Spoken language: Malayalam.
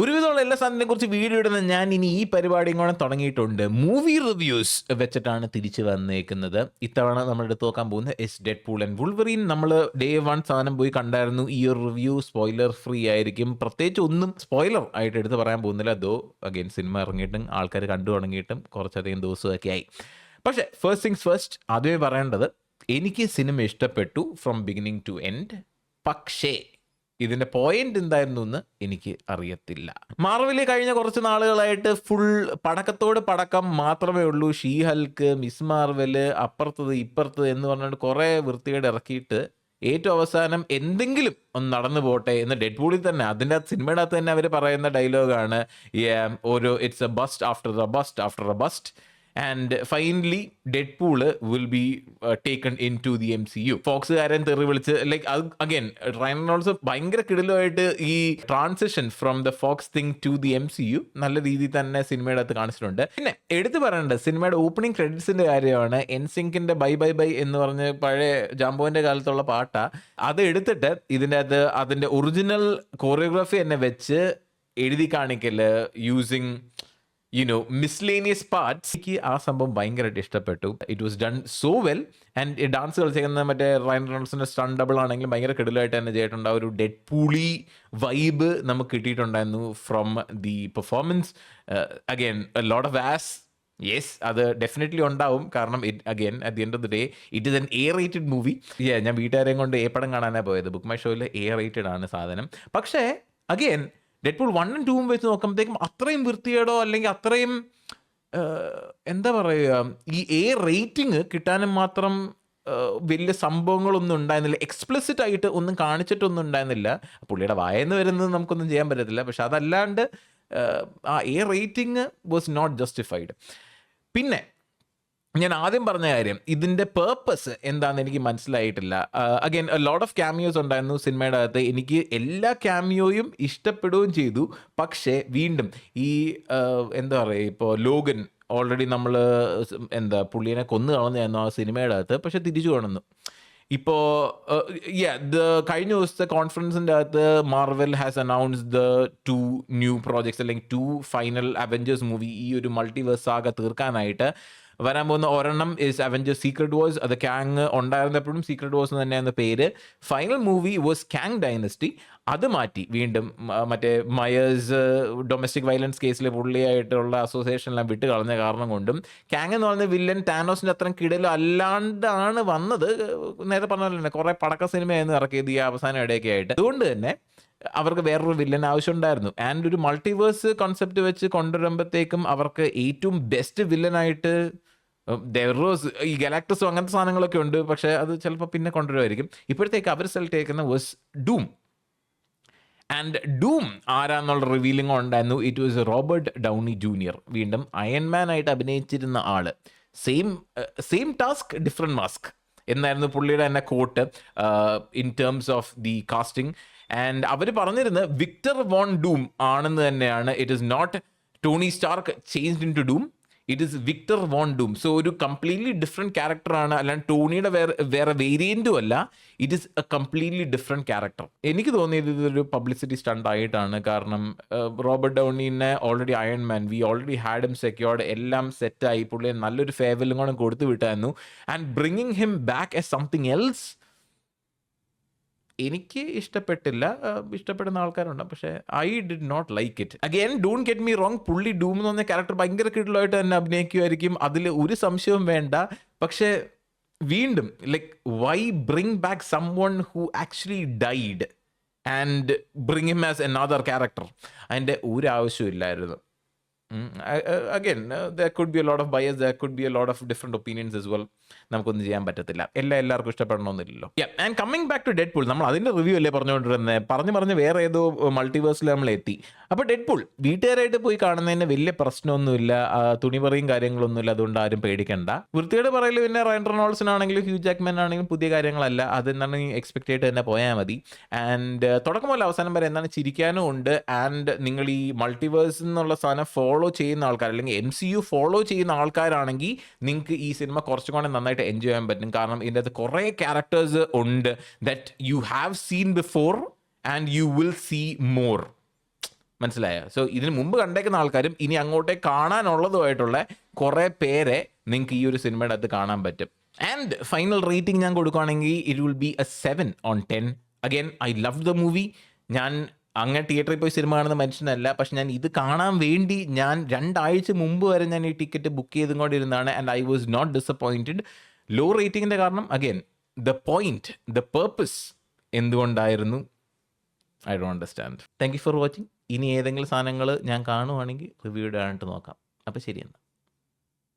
ഒരുവിധമുള്ള എല്ലാ സാധനത്തിനെ കുറിച്ച് വീഡിയോ ഇടുന്ന ഞാൻ ഇനി ഈ പരിപാടിയും കൂടെ തുടങ്ങിയിട്ടുണ്ട്. മൂവി റിവ്യൂസ് വെച്ചിട്ടാണ് തിരിച്ചു വന്നേക്കുന്നത്. ഇത്തവണ നമ്മൾ എടുത്ത് നോക്കാൻ പോകുന്നത് ഇസ് ഡെഡ്പൂൾ ആൻഡ് വുൾവറീൻ. നമ്മൾ ഡേ 1 സാധനം പോയി കണ്ടായിരുന്നു. ഈ ഒരു റിവ്യൂ സ്പോയിലർ ഫ്രീ ആയിരിക്കും. പ്രത്യേകിച്ച് ഒന്നും സ്പോയിലർ ആയിട്ട് എടുത്ത് പറയാൻ പോകുന്നില്ല. ദോ അഗൈൻ സിനിമ ഇറങ്ങിയിട്ടും ആൾക്കാർ കണ്ടു തുടങ്ങിയിട്ടും കുറച്ചധികം ദിവസമൊക്കെ ആയി. പക്ഷേ ഫസ്റ്റ് തിങ്സ് ഫസ്റ്റ്, ആദ്യമേ പറയേണ്ടത് എനിക്ക് സിനിമ ഇഷ്ടപ്പെട്ടു ഫ്രം ബിഗിനിങ് ടു എൻഡ്. പക്ഷേ ഇതിന്റെ പോയിന്റ് എന്തായിരുന്നു എന്ന് എനിക്ക് അറിയത്തില്ല. മാർവലിൽ കഴിഞ്ഞ കുറച്ച് നാളുകളായിട്ട് ഫുൾ പടക്കത്തോട് പടക്കം മാത്രമേ ഉള്ളൂ. ഷീ ഹൽക്ക്, മിസ് മാർവല്, അപ്പുറത്തത് ഇപ്പുറത്തത് എന്ന് പറഞ്ഞിട്ട് കുറേ വൃത്തികേട് ഇറക്കിയിട്ട് ഏറ്റവും അവസാനം എന്തെങ്കിലും ഒന്ന് നടന്നു പോട്ടെ എന്ന് ഡെഡ്പൂളിൽ തന്നെ അതിൻ്റെ സിനിമയുടെ അകത്ത് തന്നെ അവർ പറയുന്ന ഡയലോഗാണ് ഒരു it's a bust after a bust after a bust. And finally Deadpool will be taken in to the MCU. ഫോക്സുകാരൻ തെറി വിളിച്ച് ലൈക്ക് അത് അഗൈൻ റയൻ റെയ്നോൾഡ്സ് ഭയങ്കര കിടിലമായിട്ട് ഈ transition from the Fox thing to the MCU നല്ല രീതിയിൽ തന്നെ സിനിമയുടെ അകത്ത് കാണിച്ചിട്ടുണ്ട്. പിന്നെ എടുത്തു പറയേണ്ടത് സിനിമയുടെ ഓപ്പണിംഗ് ക്രെഡിറ്റ്സിന്റെ കാര്യമാണ്. എൻസിങ്കിന്റെ ബൈ ബൈ ബൈ എന്ന് പറഞ്ഞ് പഴയ ജാംബോന്റെ കാലത്തുള്ള പാട്ടാ. അത് എടുത്തിട്ട് ഇതിൻ്റെ അകത്ത് അതിന്റെ ഒറിജിനൽ കോറിയോഗ്രാഫി തന്നെ വെച്ച് എഴുതി കാണിക്കല് യൂസിങ് മിസ്ലേനിയസ് പാർട്സ്. എനിക്ക് ആ സംഭവം ഭയങ്കരമായിട്ട് ഇഷ്ടപ്പെട്ടു. It was done so well. And dance കളിച്ചേക്കുന്ന മറ്റേ റയൻ റെയ്നോൾഡ്സിന്റെ സ്റ്റണ്ട് ഡബിൾ ആണെങ്കിലും ഭയങ്കര കിടിലായിട്ട് തന്നെ ചെയ്തിട്ടുണ്ട്. ആ ഒരു ഡെഡ് പൂളി വൈബ് നമുക്ക് കിട്ടിയിട്ടുണ്ടായിരുന്നു from the performance. Again lot of as, yes, അത് ഡെഫിനറ്റ്ലി ഉണ്ടാവും. കാരണം again at the end of the day it is an A-rated movie. ഞാൻ വീട്ടുകാരെയും കൊണ്ട് പടം കാണാനാണ് പോയത്. ബുക്ക് മൈ ഷോയിൽ A-rated ആണ് സാധനം. പക്ഷേ അഗൈൻ ഡെഡ്പൂൾ 1 and 2 വെച്ച് നോക്കുമ്പോഴത്തേക്കും അത്രയും വൃത്തികേടോ അല്ലെങ്കിൽ അത്രയും എന്താ പറയുക, ഈ റേറ്റിംഗ് കിട്ടാനും മാത്രം വലിയ സംഭവങ്ങളൊന്നും ഉണ്ടായിരുന്നില്ല. എക്സ്പ്ലിസിറ്റ് ആയിട്ട് ഒന്നും കാണിച്ചിട്ടൊന്നും ഉണ്ടായിരുന്നില്ല. പുള്ളിയുടെ വായന്ന് വരുന്നത് നമുക്കൊന്നും ചെയ്യാൻ പറ്റത്തില്ല. പക്ഷെ അതല്ലാണ്ട് ആ റേറ്റിംഗ് വാസ് നോട്ട് ജസ്റ്റിഫൈഡ്. പിന്നെ ഞാൻ ആദ്യം പറഞ്ഞ കാര്യം, ഇതിൻ്റെ പേർപ്പസ് എന്താണെന്ന് എനിക്ക് മനസ്സിലായിട്ടില്ല. അഗൈൻ ലോട്ട് ഓഫ് ക്യാമിയോസ് ഉണ്ടായിരുന്നു സിനിമയുടെ അകത്ത്. എനിക്ക് എല്ലാ ക്യാമിയോയും ഇഷ്ടപ്പെടുകയും ചെയ്തു. പക്ഷേ വീണ്ടും ഈ എന്താ പറയുക, ഇപ്പോൾ ലോഗൻ ഓൾറെഡി നമ്മൾ പുള്ളിയെ കൊന്നു കളഞ്ഞായിരുന്നു ആ സിനിമയുടെ അകത്ത്. പക്ഷെ തിരിച്ചു കാണുന്നു. ഇപ്പോൾ കഴിഞ്ഞ ദിവസത്തെ കോൺഫറൻസിൻ്റെ അകത്ത് Marvel has announced the 2 new projects അല്ലെങ്കിൽ 2 ഫൈനൽ അവെഞ്ചേഴ്സ് മൂവി ഈ ഒരു മൾട്ടിവേഴ്സ് ആകെ തീർക്കാനായിട്ട് വരാൻ പോകുന്ന ഒരെണ്ണം ഇസ് അവെഞ്ചേഴ്സ് സീക്രട്ട് വാർസ്. അത് കാങ് ഉണ്ടായിരുന്നപ്പോഴും സീക്രട്ട് വാർസ് തന്നെയാണ് പേര്. Final movie was Kang dynasty. അത് മാറ്റി വീണ്ടും മറ്റേ മയേഴ്സ് ഡൊമസ്റ്റിക് വയലൻസ് കേസിൽ പുള്ളിയായിട്ടുള്ള അസോസിയേഷനെല്ലാം വിട്ട് കളഞ്ഞ കാരണം കൊണ്ടും കാങ് എന്ന് പറയുന്ന വില്ലൻ ടാനോസിൻ്റെ അത്രയും കിടലും അല്ലാണ്ടാണ് വന്നത്. നേരത്തെ പറഞ്ഞ പോലെ തന്നെ കുറേ പടക്ക സിനിമയായിരുന്നു ഇറക്കിയത് ഈ അവസാനം ഇടയൊക്കെ ആയിട്ട്. അതുകൊണ്ട് തന്നെ അവർക്ക് വേറൊരു വില്ലൻ ആവശ്യമുണ്ടായിരുന്നു. ആൻഡ് ഒരു മൾട്ടിവേഴ്സ് കോൺസെപ്റ്റ് വെച്ച് കൊണ്ടുവരുമ്പോഴത്തേക്കും അവർക്ക് ഏറ്റവും ബെസ്റ്റ് വില്ലനായിട്ട് ഈ ഗലാക്ടസും അങ്ങനത്തെ സാധനങ്ങളൊക്കെ ഉണ്ട്. പക്ഷേ അത് ചിലപ്പോൾ പിന്നെ കൊണ്ടുവരുമായിരിക്കും. ഇപ്പോഴത്തേക്ക് അവർ സെലക്ട് ചെയ്യുന്ന വാസ് ഡൂം. ആൻഡ് ഡൂം ആരാന്നുള്ള റിവീലിംഗ് ഉണ്ടായിരുന്നു. It was Robert Downey Junior. വീണ്ടും അയൺമാൻ ആയിട്ട് അഭിനയിച്ചിരുന്ന ആള്. സെയിം ടാസ്ക് ഡിഫറെൻറ്റ് മാസ്ക് എന്നായിരുന്നു പുള്ളിയുടെ തന്നെ got in terms of the casting. And അവർ പറഞ്ഞിരുന്നത് വിക്ടർ വോൺ ഡൂം ആണെന്ന് തന്നെയാണ്. It is not Tony Stark changed into Doom, it is Victor Von Doom. So ഒരു കംപ്ലീറ്റ്ലി ഡിഫറെൻറ്റ് ക്യാരക്ടറാണ്. അല്ലാണ്ട് ടോണിയുടെ വേറെ വേരിയൻറ്റും അല്ല. It is a completely different character. എനിക്ക് തോന്നിയത് ഇതൊരു പബ്ലിസിറ്റി സ്റ്റണ്ട് ആയിട്ടാണ്. കാരണം റോബർട്ട് ഡൗണിനെ already Iron we already had him secured, എല്ലാം സെറ്റായി, പുള്ളിയെ നല്ലൊരു ഫേവലും കൂടെ കൊടുത്തു വിട്ടായിരുന്നു. And bringing him back as something else എനിക്ക് ഇഷ്ടപ്പെട്ടില്ല. ഇഷ്ടപ്പെടുന്ന ആൾക്കാരുണ്ട്, പക്ഷേ I did not like it. Again don't get me wrong, പുള്ളി ഡൂം എന്ന് പറഞ്ഞ ക്യാരക്ടർ ഭയങ്കര കിടിലമായിട്ട് തന്നെ അഭിനയിക്കുമായിരിക്കും, അതിൽ ഒരു സംശയവും വേണ്ട. പക്ഷേ വീണ്ടും like why bring back someone who actually died and bring him as another character? അതിൻ്റെ ഒരു ആവശ്യമില്ലായിരുന്നു. Again, there could be a lot of bias, there could be a lot of different opinions as well. നമുക്കൊന്നും ചെയ്യാൻ പറ്റത്തില്ല, എല്ലാവർക്കും ഇഷ്ടപ്പെടണമെന്നില്ലല്ലോ. And coming back to Deadpool, നമ്മൾ അതിൻ്റെ റിവ്യൂ അല്ലേ പറഞ്ഞുകൊണ്ടിരുന്നത്. പറഞ്ഞ് വേറെ ഏതോ മൾട്ടിവേഴ്സിൽ നമ്മൾ എത്തി. അപ്പോൾ ഡെഡ്പൂൾ വീട്ടുകാരായിട്ട് പോയി കാണുന്നതിന് വലിയ പ്രശ്നമൊന്നുമില്ല, തുണിപറിയും കാര്യങ്ങളൊന്നുമില്ല. അതുകൊണ്ട് ആരും പേടിക്കണ്ട. വൃത്തിയോട് പറയല് പിന്നെ റയൻ റെയ്നോൾഡ്സിനാണെങ്കിലും ഹ്യൂ ജാക്ക്മാൻ ആണെങ്കിലും പുതിയ കാര്യങ്ങളല്ല. അതെന്താണ് എക്സ്പെക്ട് ചെയ്തിട്ട് തന്നെ പോയാൽ മതി. ആൻഡ് തുടക്കം മുതൽ അവസാനം വരെ എന്താണ് ചിരിക്കാനും ഉണ്ട്. ആൻഡ് നിങ്ങൾ ഈ മൾട്ടിവേഴ്സ് എന്നുള്ള സാധനം ഫോളോ ചെയ്യുന്ന ആൾക്കാർ അല്ലെങ്കിൽ MCU ഫോളോ ചെയ്യുന്ന ആൾക്കാരാണെങ്കിൽ നിങ്ങൾക്ക് ഈ സിനിമ കുറച്ചും കൂടെ നന്നായിട്ട് എൻജോയ് ചെയ്യാൻ പറ്റും. കാരണം ഇതിൻ്റെ അകത്ത് കുറേ ക്യാരക്ടേഴ്സ് ഉണ്ട് that you have seen before and you will see more. മനസ്സിലായോ? സോ ഇതിന് മുമ്പ് കണ്ടേക്കുന്ന ആൾക്കാരും ഇനി അങ്ങോട്ടേ കാണാനുള്ളതുമായിട്ടുള്ള കുറേ പേരെ നിങ്ങൾക്ക് ഈ ഒരു സിനിമയുടെ അകത്ത് കാണാൻ പറ്റും. ആൻഡ് ഫൈനൽ റേറ്റിംഗ് ഞാൻ കൊടുക്കുകയാണെങ്കിൽ it will be A 7/10. Again I love the movie. ഞാൻ അങ്ങനെ തിയേറ്ററിൽ പോയി സിനിമ കാണുന്ന മനുഷ്യനല്ല, പക്ഷെ ഞാൻ ഇത് കാണാൻ വേണ്ടി ഞാൻ 2 ആഴ്ച മുമ്പ് വരെ ഞാൻ ഈ ടിക്കറ്റ് ബുക്ക് ചെയ്തും കൊണ്ടിരുന്നതാണ്. And I was not disappointed. Low റേറ്റിംഗിൻ്റെ കാരണം again the point, the purpose എന്തുകൊണ്ടായിരുന്നു, I don't understand. Thank you for watching. ഇനി ഏതെങ്കിലും സാധനങ്ങൾ ഞാൻ കാണുവാണെങ്കിൽ റിവ്യൂ ഇടാനായിട്ട് നോക്കാം. അപ്പോൾ ശരി എന്നാൽ.